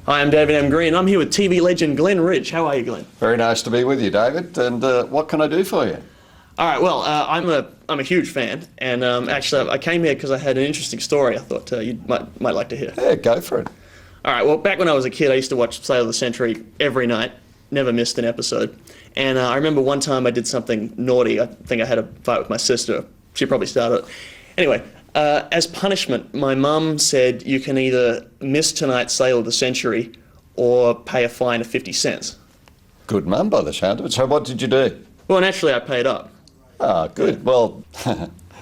Hi, I'm David M. Green. I'm here with TV legend Glenn Ridge. How are you, Glenn? Very nice to be with you, David. And what can I do for you? All right. Well, I'm a huge fan, and actually I came here because I had an interesting story. I thought you might like to hear. Yeah, go for it. All right. Well, back when I was a kid, I used to watch Sale of the Century every night. Never missed an episode. And I remember one time I did something naughty. I think I had a fight with my sister. She probably started it. Anyway. As punishment, my mum said you can either miss tonight's Sale of the Century or pay a fine of 50 cents. Good mum by the sound of it. So what did you do? Well, naturally I paid up. Ah, good. Yeah. Well,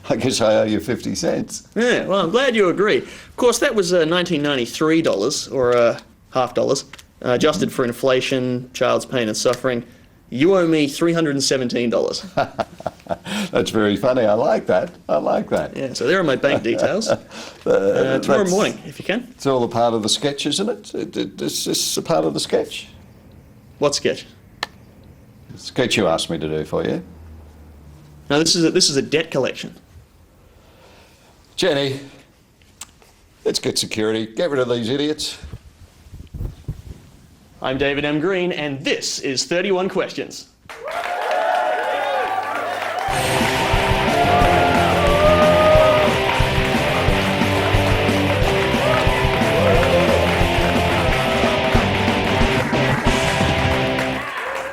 I guess I owe you 50 cents. Yeah, well, I'm glad you agree. Of course, that was $1993 or half dollars, adjusted for inflation, child's pain and suffering. You owe me $317. That's very funny. I like that. I like that. Yeah, so there are my bank details. Tomorrow morning, if you can. It's all a part of the sketch, isn't it? Is this a part of the sketch? What sketch? The sketch you asked me to do for you. No, this is a debt collection. Jenny, let's get security. Get rid of these idiots. I'm David M. Green, and this is 31 Questions.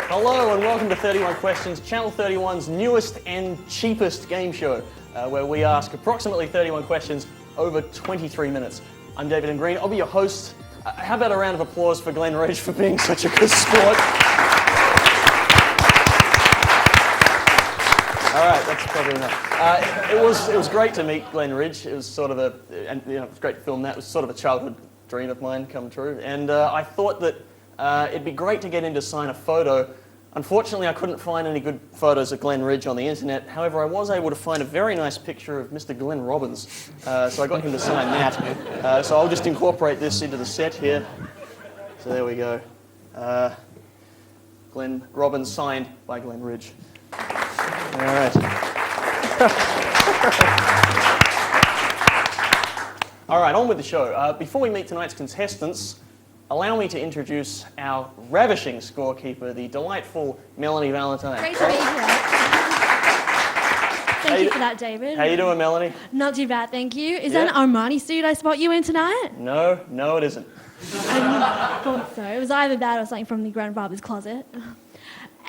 Hello and welcome to 31 Questions, Channel 31's newest and cheapest game show, where we ask approximately 31 questions over 23 minutes. I'm David M. Green. I'll be your host. How about a round of applause for Glenn Ridge for being such a good sport? All right, that's probably enough. It was great to meet Glenn Ridge. It was sort of it was great to film that. It was sort of a childhood dream of mine come true. And I thought that it'd be great to get him to sign a photo. Unfortunately, I couldn't find any good photos of Glenn Ridge on the internet. However, I was able to find a very nice picture of Mr. Glenn Robbins. So I got him to sign that. So I'll just incorporate this into the set here. So there we go. Glenn Robbins signed by Glenn Ridge. All right. All right, on with the show. Before we meet tonight's contestants, allow me to introduce our ravishing scorekeeper, the delightful Melanie Valentine. Great to be here. Thank you for that, David. How you doing, Melanie? Not too bad, thank you. Is that an Armani suit I spot you in tonight? No, it isn't. I thought so. It was either that or something from the grandfather's closet.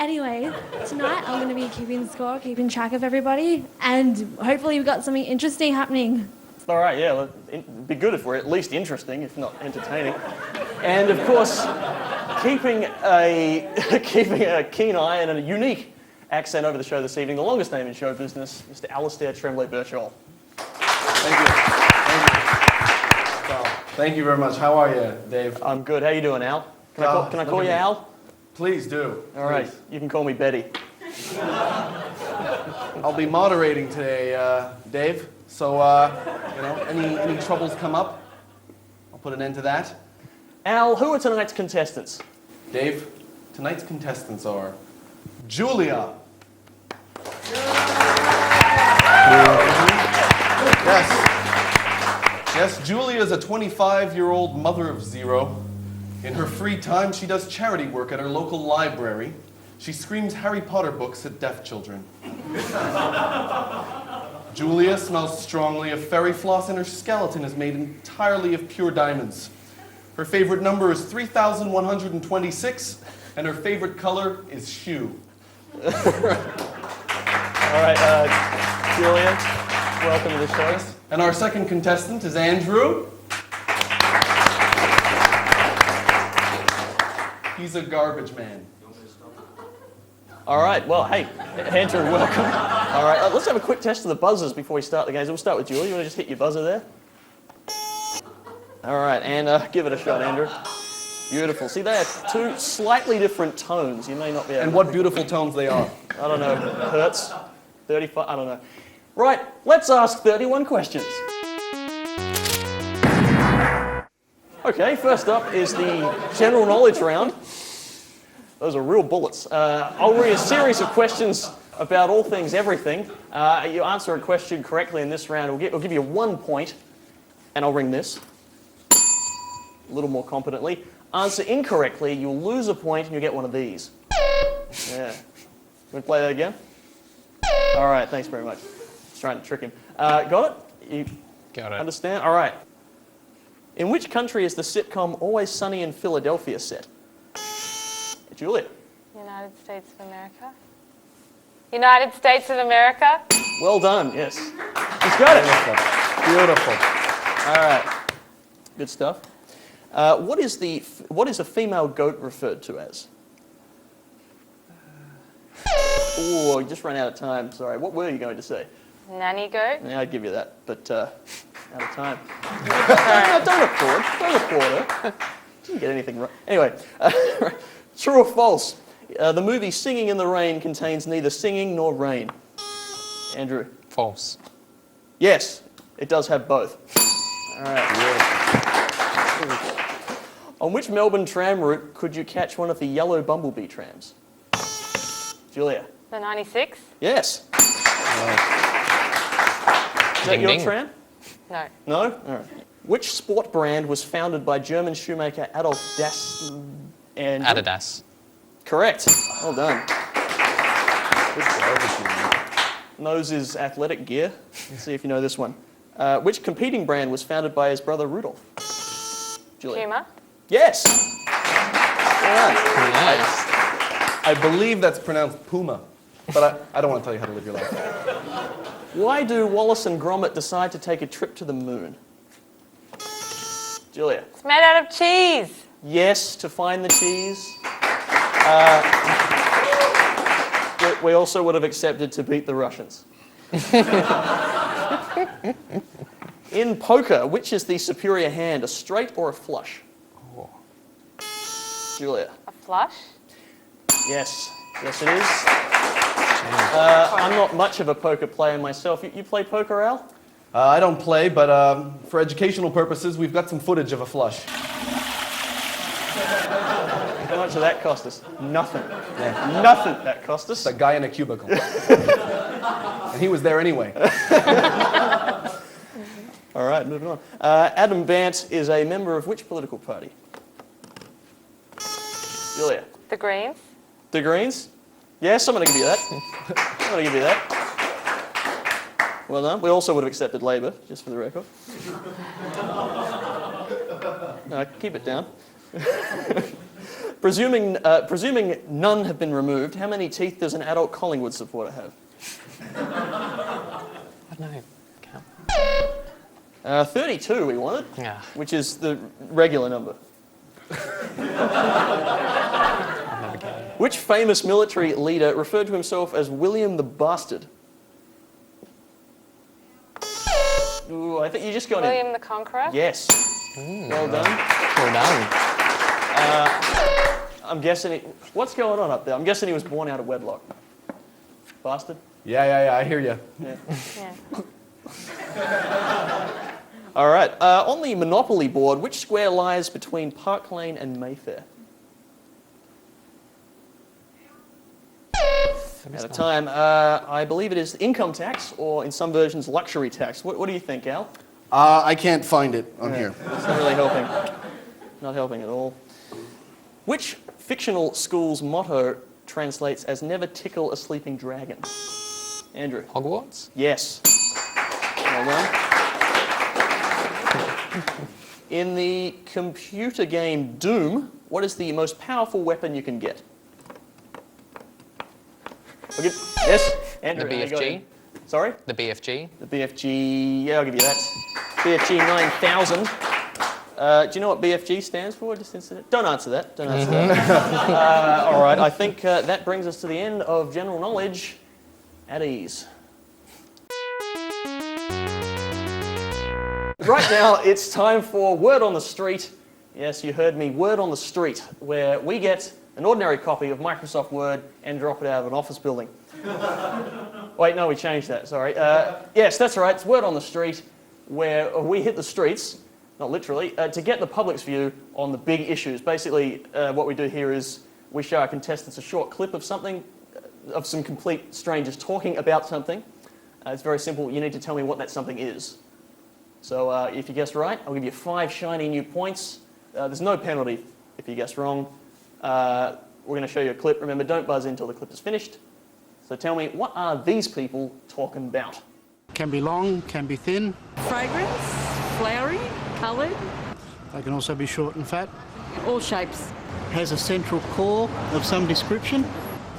Anyway, tonight I'm going to be keeping score, keeping track of everybody, and hopefully we've got something interesting happening. All right, yeah, it'd be good if we're at least interesting, if not entertaining. And of course, keeping a keen eye and a unique accent over the show this evening, the longest name in show business, Mr. Alasdair Tremblay-Birchall. Thank you. Well, thank you very much. How are you, Dave? I'm good. How you doing, Al? Can I call you Al? Please do. All right, you can call me Betty. I'll be moderating today, Dave. So, any troubles come up, I'll put an end to that. Al, who are tonight's contestants? Dave, tonight's contestants are Julia. Yes, Julia is a 25-year-old mother of zero. In her free time, she does charity work at her local library. She screams Harry Potter books at deaf children. Julia smells strongly of fairy floss, and her skeleton is made entirely of pure diamonds. Her favorite number is 3,126, and her favorite color is shoe. All right, Julia, welcome to the show. And our second contestant is Andrew. He's a garbage man. All right, well, hey, Andrew, welcome. All right, let's have a quick test of the buzzers before we start the games. We'll start with Julia. You want to just hit your buzzer there? All right, and give it a shot, Andrew. Beautiful. See, they are two slightly different tones. You may not be able And what beautiful tones they are. I don't know, hertz, 35, I don't know. Right, let's ask 31 questions. Okay, first up is the general knowledge round. Those are real bullets. I'll read a series of questions about all things everything. You answer a question correctly in this round, we'll give you 1 point, and I'll ring this. a little more competently. Answer incorrectly, you'll lose a point and you'll get one of these. Yeah. Want to play that again? All right, thanks very much. Just trying to trick him. Got it? You Got it. understand? All right. In which country is the sitcom Always Sunny in Philadelphia set? Julia. United States of America. United States of America. Well done, yes. He's got it. Beautiful. All right. Good stuff. What is a female goat referred to as? Oh, you just ran out of time. Sorry. What were you going to say? Nanny goat. Yeah, I'd give you that, but out of time. No, don't applaud. Don't applaud her. Didn't get anything right. Anyway, true or false? The movie Singing in the Rain contains neither singing nor rain. Andrew. False. Yes, it does have both. All right. On which Melbourne tram route could you catch one of the yellow bumblebee trams? Julia. The 96. Yes. Is that Ding, your ding. tram? No. No? All right. Which sport brand was founded by German shoemaker Adolf and Adidas. Correct. Well done. Nose is athletic gear. Let's see if you know this one. Which competing brand was founded by his brother Rudolf? Julia. Puma. Yes. All right. Nice. I believe that's pronounced Puma, but I don't want to tell you how to live your life. Why do Wallace and Gromit decide to take a trip to the moon? Julia. It's made out of cheese. Yes, to find the cheese. We also would have accepted to beat the Russians. In poker, which is the superior hand, a straight or a flush? Oh. Julia. A flush. Yes. Yes, it is. I'm not much of a poker player myself. You play poker, Al? I don't play, but for educational purposes, we've got some footage of a flush. How much did that cost us? Nothing. Yeah. Nothing that cost us. It's a guy in a cubicle. And he was there anyway. All right, moving on. Adam Bant is a member of which political party? Julia. The Greens. The Greens? Yes, I'm going to give you that. I'm going to give you that. Well done. We also would have accepted Labor, just for the record. Keep it down. Presuming none have been removed, how many teeth does an adult Collingwood supporter have? I don't know. Count. 32 we wanted, Yeah. which is the regular number. I've never got it. Which famous military leader referred to himself as William the Bastard? Ooh, I think you just got in. William the Conqueror. Yes. Well done. Well done. I'm guessing what's going on up there? I'm guessing he was born out of wedlock. Bastard? Yeah, I hear you. Yeah. Yeah. All right. On the Monopoly board, which square lies between Park Lane and Mayfair? Out of time. I believe it is income tax, or in some versions, luxury tax. What do you think, Al? I can't find it on here. It's not really helping. Not helping at all. Which fictional school's motto translates as "Never tickle a sleeping dragon"? Andrew. Hogwarts? Yes. Well done. In the computer game Doom, what is the most powerful weapon you can get? Yes, Andrew. The how you got BFG? it? Sorry? The BFG? The BFG, yeah, I'll give you that. BFG 9000. Do you know what BFG stands for? Don't answer that. Don't answer that. All right, I think that brings us to the end of general knowledge at ease. Right now, it's time for Word on the Street. Yes, you heard me, Word on the Street, where we get an ordinary copy of Microsoft Word and drop it out of an office building. Wait, no, we changed that, sorry. Yes, that's right, it's Word on the Street, where we hit the streets, not literally, to get the public's view on the big issues. Basically, what we do here is we show our contestants a short clip of something, of some complete strangers talking about something. It's very simple, you need to tell me what that something is. So if you guess right, I'll give you 5 shiny new points. There's no penalty if you guess wrong. We're going to show you a clip. Remember, don't buzz in until the clip is finished. So tell me, what are these people talking about? Can be long, can be thin. Fragrance, flowery, coloured. They can also be short and fat. All shapes. Has a central core of some description.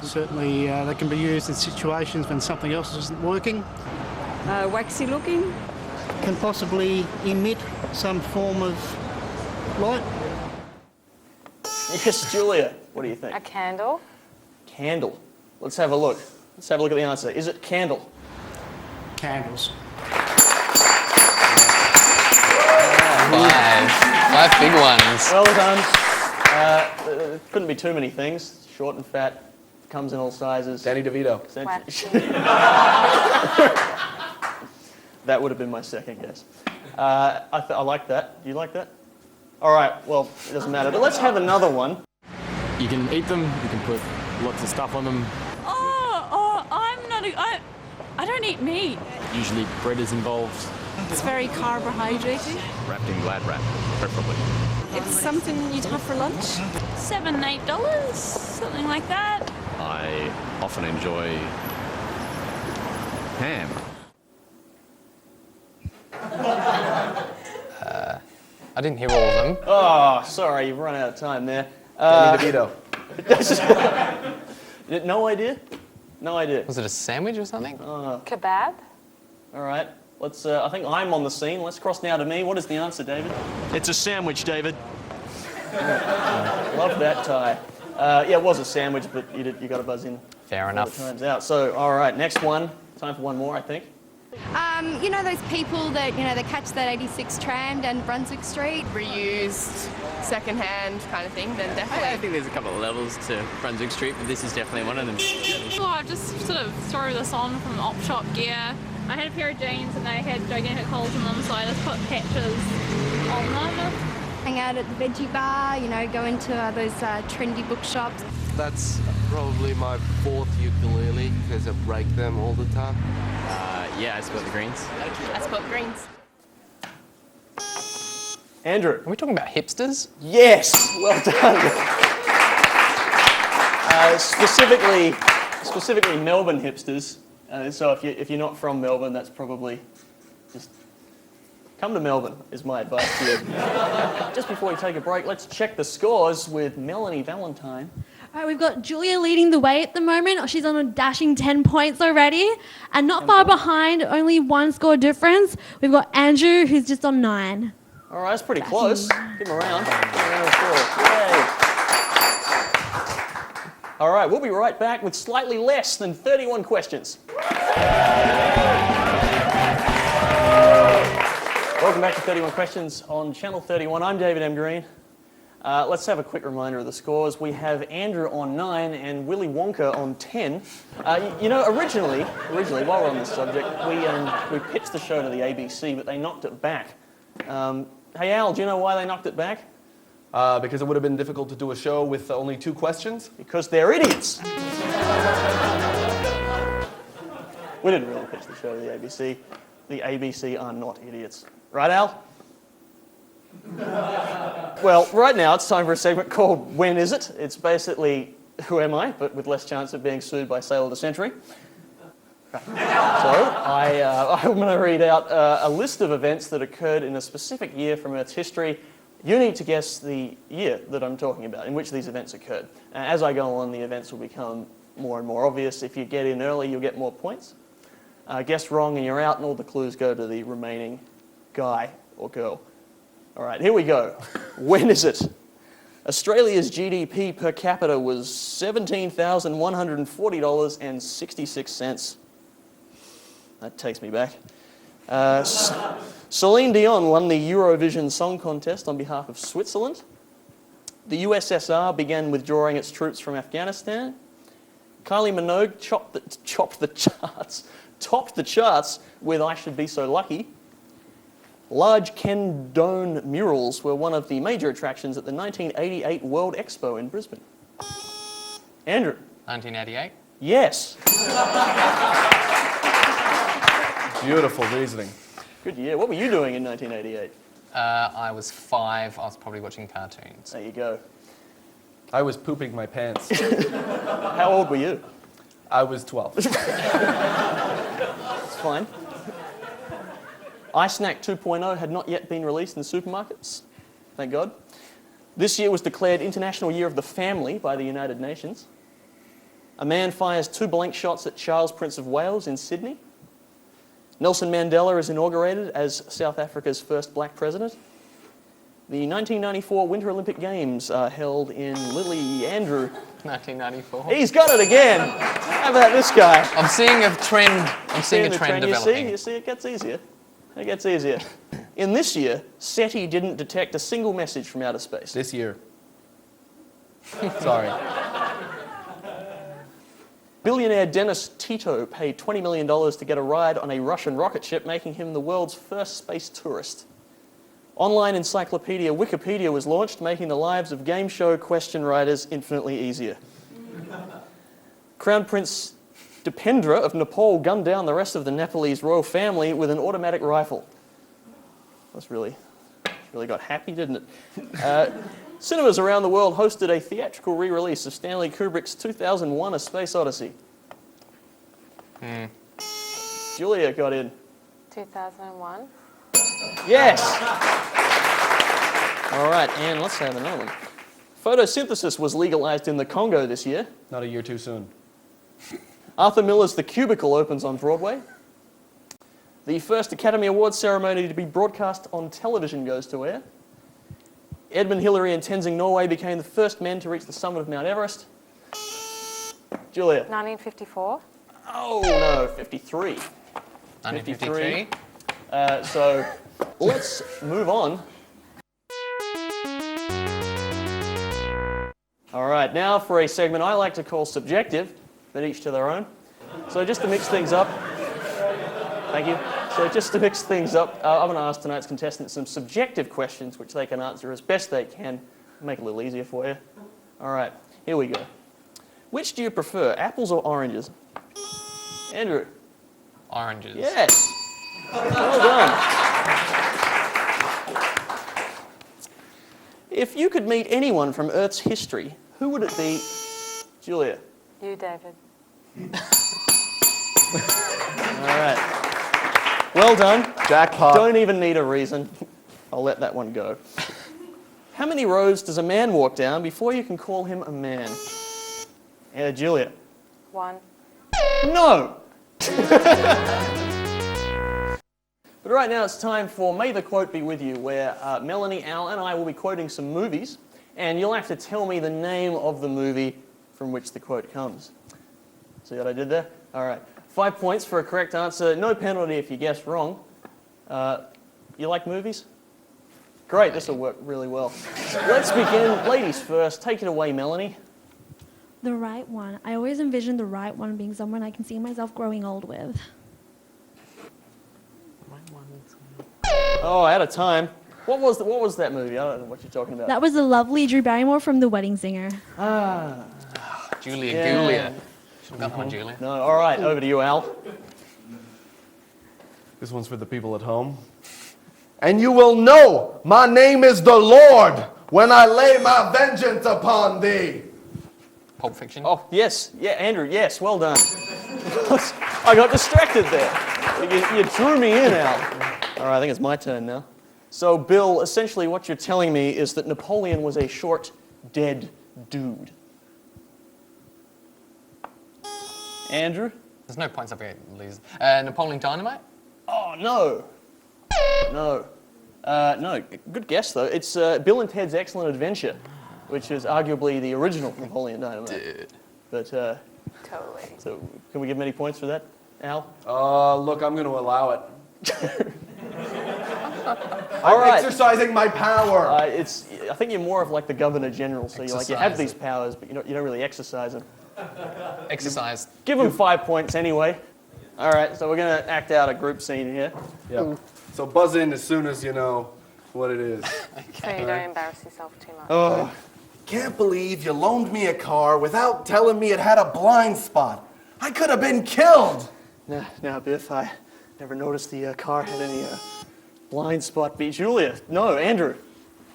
Certainly they can be used in situations when something else isn't working. Waxy looking. Can possibly emit some form of light. Yes, Julia, what do you think? A candle. Candle. Let's have a look. Let's have a look at the answer. Is it candle? Candles. Five big ones. Well done. Couldn't be too many things. Short and fat, comes in all sizes. Danny DeVito. That would have been my second guess. I like that. Do you like that? All right, well, it doesn't matter. But let's have another one. You can eat them, you can put lots of stuff on them. I don't eat meat. Usually bread is involved. It's very carbohydrated. Wrapped in glad wrap, preferably. It's something you'd have for lunch. $7, $8, something like that. I often enjoy ham. I didn't hear all of them. Oh, sorry, you've run out of time there. Danny DeVito. No idea? No idea. Was it a sandwich or something? Kebab. All right, let's. I think I'm on the scene. Let's cross now to me. What is the answer, David? It's a sandwich, David. Love that tie. Yeah, it was a sandwich, but you got to buzz in. Fair enough. Time's out. So, all right, next one. Time for one more, I think. You know those people that, they catch that 86 tram down Brunswick Street? Reused, second-hand kind of thing, then definitely. I think there's a couple of levels to Brunswick Street, but this is definitely one of them. Oh, I just sort of throw this on from op shop gear. I had a pair of jeans and they had gigantic holes in them, so I just put patches on them. Hang out at the veggie bar, go into those trendy bookshops. That's probably my fourth ukulele because I break them all the time. Yeah, I split the greens. I spot greens. Andrew. Are we talking about hipsters? Yes, well done. Specifically Melbourne hipsters. So if you're not from Melbourne, that's probably just come to Melbourne is my advice to you. Just before we take a break, let's check the scores with Melanie Valentine. All right, we've got Julia leading the way at the moment. She's on a dashing 10 points already. And not far behind, only one score difference, we've got Andrew, who's just on 9. All right, that's pretty close. Give him a round. Give him a round of applause. Yay. All right, we'll be right back with slightly less than 31 questions. Welcome back to 31 Questions on Channel 31. I'm David M. Green. Let's have a quick reminder of the scores. We have Andrew on 9 and Willy Wonka on 10. Originally, while we're on this subject, we pitched the show to the ABC, but they knocked it back. Hey Al, do you know why they knocked it back? Because it would have been difficult to do a show with only 2 questions. Because they're idiots. We didn't really pitch the show to the ABC. The ABC are not idiots. Right, Al? Well, right now it's time for a segment called When Is It? It's basically Who Am I, but with less chance of being sued by Sale of the Century. So I'm going to read out a list of events that occurred in a specific year from Earth's history. You need to guess the year that I'm talking about, in which these events occurred. As I go on, the events will become more and more obvious. If you get in early, you'll get more points. Guess wrong and you're out, and all the clues go to the remaining guy or girl. All right, here we go. When is it? Australia's GDP per capita was $17,140.66. That takes me back. Celine Dion won the Eurovision Song Contest on behalf of Switzerland. The USSR began withdrawing its troops from Afghanistan. Kylie Minogue topped the charts with I Should Be So Lucky. Large Ken Done murals were one of the major attractions at the 1988 World Expo in Brisbane. Andrew. 1988? Yes. Beautiful reasoning. Good year. What were you doing in 1988? I was 5. I was probably watching cartoons. There you go. I was pooping my pants. How old were you? I was 12. It's fine. iSnack 2.0 had not yet been released in supermarkets. Thank God. This year was declared International Year of the Family by the United Nations. A man fires 2 blank shots at Charles, Prince of Wales in Sydney. Nelson Mandela is inaugurated as South Africa's first black president. The 1994 Winter Olympic Games are held in Lily. Andrew. 1994. He's got it again. How about this guy? I'm seeing a trend. I'm seeing a trend developing. You see, it gets easier. It gets easier. In this year, SETI didn't detect a single message from outer space. This year. Sorry. Billionaire Dennis Tito paid $20 million to get a ride on a Russian rocket ship, making him the world's first space tourist. Online encyclopedia Wikipedia was launched, making the lives of game show question writers infinitely easier. Crown Prince Dipendra of Nepal gunned down the rest of the Nepalese royal family with an automatic rifle. That's really got happy, didn't it? Cinemas around the world hosted a theatrical re-release of Stanley Kubrick's 2001 A Space Odyssey. Julia got in. 2001. Yes! All right, and let's have another one. Photosynthesis was legalized in the Congo this year. Not a year too soon. Arthur Miller's The Cubicle opens on Broadway. The first Academy Awards ceremony to be broadcast on television goes to air. Edmund Hillary and Tenzing Norway became the first men to reach the summit of Mount Everest. Julia. 1954. Oh, no, 53. 1953. So let's move on. All right, now for a segment I like to call subjective, but each to their own. So just to mix things up, thank you. So just to mix things up, I'm going to ask tonight's contestants some subjective questions which they can answer as best they can. Make it a little easier for you. All right, here we go. Which do you prefer, apples or oranges? Andrew. Oranges. Yes. Well done. If you could meet anyone from Earth's history, who would it be? Julia. You, David. All right. Well done. Jackpot. Don't even need a reason. I'll let that one go. How many rows does a man walk down before you can call him a man? Julia. 1. No! But right now it's time for May the Quote Be With You, where Melanie, Al, and I will be quoting some movies, and you'll have to tell me the name of the movie from which the quote comes. See what I did there? All right. 5 points for a correct answer. No penalty if you guess wrong. You like movies? Great, this will work really well. Let's begin. Ladies first. Take it away, Melanie. The right one. I always envision the right one being someone I can see myself growing old with. Oh, out of time. What was that movie? I don't know what you're talking about. That was the lovely Drew Barrymore from The Wedding Singer. Ah. Julia. Yeah. Julia. Should have got that one, Julia. No, all right, over to you, Al. This one's for the people at home. And you will know my name is the Lord when I lay my vengeance upon thee. Pulp Fiction. Oh, yes. Yeah, Andrew, yes, well done. I got distracted there. You drew me in, Al. All right, I think it's my turn now. So, Bill, essentially what you're telling me is that Napoleon was a short, dead dude. Andrew? There's no points up here, lose. Napoleon Dynamite? Oh, no. No. No, good guess, though. It's Bill and Ted's Excellent Adventure, which is arguably the original Napoleon Dynamite. Dude. But, Totally. so, can we give him any points for that, Al? Look, I'm going to allow it. All I'm right. exercising my power. I think you're more of like the Governor General, so you have these powers, but you don't really exercise them. Exercise. Give them 5 points anyway. All right, so we're going to act out a group scene here. Yeah. So buzz in as soon as you know what it is. So you don't embarrass yourself too much. Oh, can't believe you loaned me a car without telling me it had a blind spot. I could have been killed. Now, Biff, I never noticed the car had any Blind spot beat Julia. No, Andrew.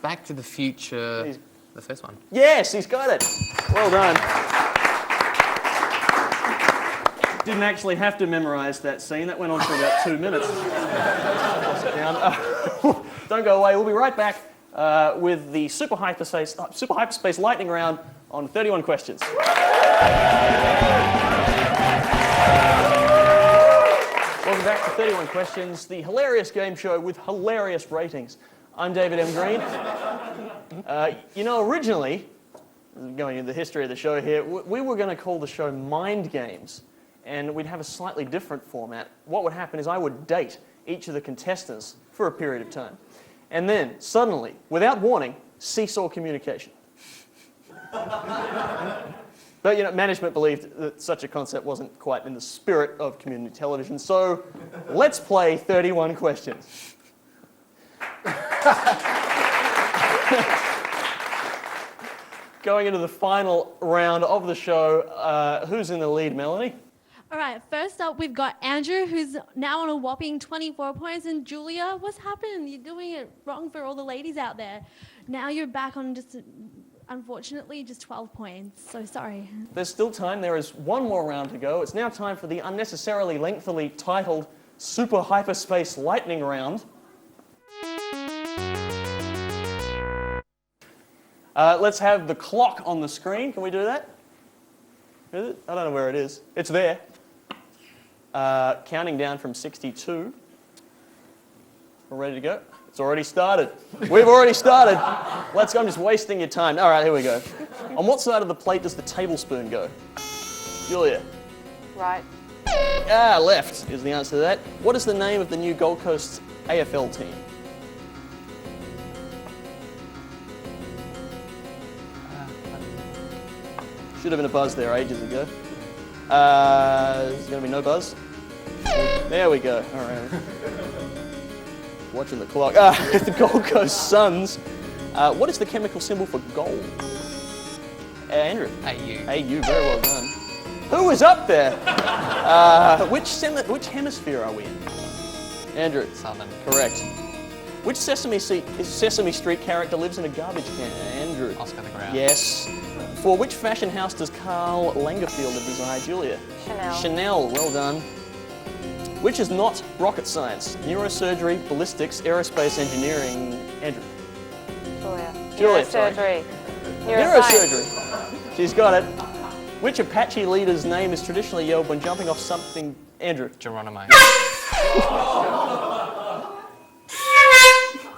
Back to the Future. The first one. Yes, he's got it. Well done. Didn't actually have to memorise that scene. That went on for about 2 minutes. Don't go away. We'll be right back with the Super Hyperspace Lightning Round on 31 questions. Welcome back to 31 Questions, the hilarious game show with hilarious ratings. I'm David M. Green. Originally, going into the history of the show here, we were going to call the show Mind Games, and we'd have a slightly different format. What would happen is I would date each of the contestants for a period of time. And then, suddenly, without warning, cease all communication. But, management believed that such a concept wasn't quite in the spirit of community television, so let's play 31 questions. Going into the final round of the show, who's in the lead, Melanie? All right, first up, we've got Andrew, who's now on a whopping 24 points, and Julia, what's happened? You're doing it wrong for all the ladies out there. Now you're back on unfortunately, just 12 points, so sorry. There's still time. There is one more round to go. It's now time for the unnecessarily lengthily titled Super Hyperspace Lightning Round. Let's have the clock on the screen. Can we do that? Is it? I don't know where it is. It's there. Counting down from 62. We're ready to go? It's already started. We've already started. Let's go. I'm just wasting your time. All right, here we go. On what side of the plate does the tablespoon go? Julia. Right. Left is the answer to that. What is the name of the new Gold Coast AFL team? Should have been a buzz there ages ago. There's going to be no buzz. There we go. All right. Watching the clock. The Gold Coast Suns. What is the chemical symbol for gold? Andrew. AU. AU, very well done. Who is up there? Which hemisphere are we in? Andrew. Southern. Correct. Which Sesame Street character lives in a garbage can? Andrew. Oscar the Grouch. Yes. For which fashion house does Karl Lagerfeld reside? Julia. Chanel. Chanel, well done. Which is not rocket science? Neurosurgery, ballistics, aerospace engineering. Andrew. Julia. Sorry. Neurosurgery. Neurosurgery. She's got it. Which Apache leader's name is traditionally yelled when jumping off something? Andrew. Geronimo.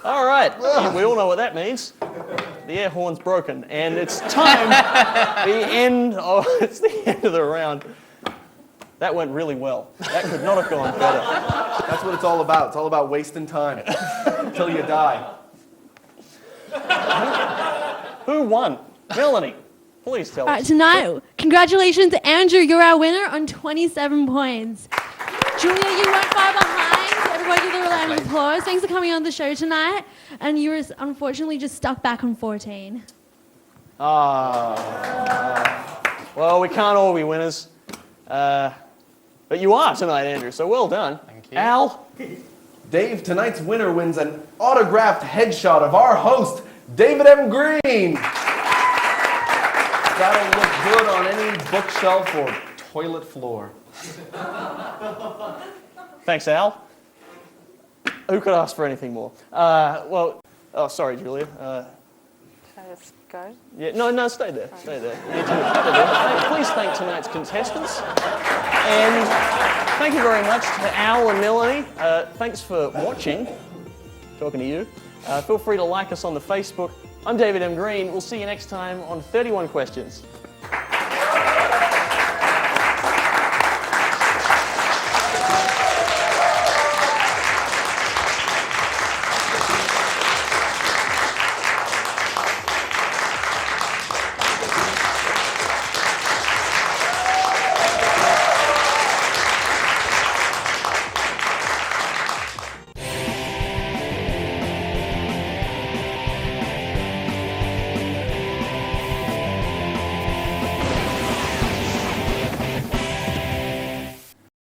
All right. We all know what that means. The air horn's broken, and it's time. It's the end of the round. That went really well. That could not have gone better. That's what it's all about. It's all about wasting time until you die. Who won? Melanie, please tell All right, us. tonight, congratulations, Andrew. You're our winner on 27 points. Julia, you went far behind. Everybody give her a round of applause. Thanks for coming on the show tonight. And you were unfortunately just stuck back on 14. Well, we can't all be winners. But you are tonight, Andrew, so well done. Thank you. Al? Dave, tonight's winner wins an autographed headshot of our host, David M. Green. That'll look good on any bookshelf or toilet floor. Thanks, Al. Who could ask for anything more? Sorry, Julia. Should I just go? Yeah, no, stay there. Stay there. Please thank tonight's contestants. And thank you very much to Al and Melanie. Thanks for watching. Talking to you. Feel free to like us on the Facebook. I'm David M. Green. We'll see you next time on 31 Questions.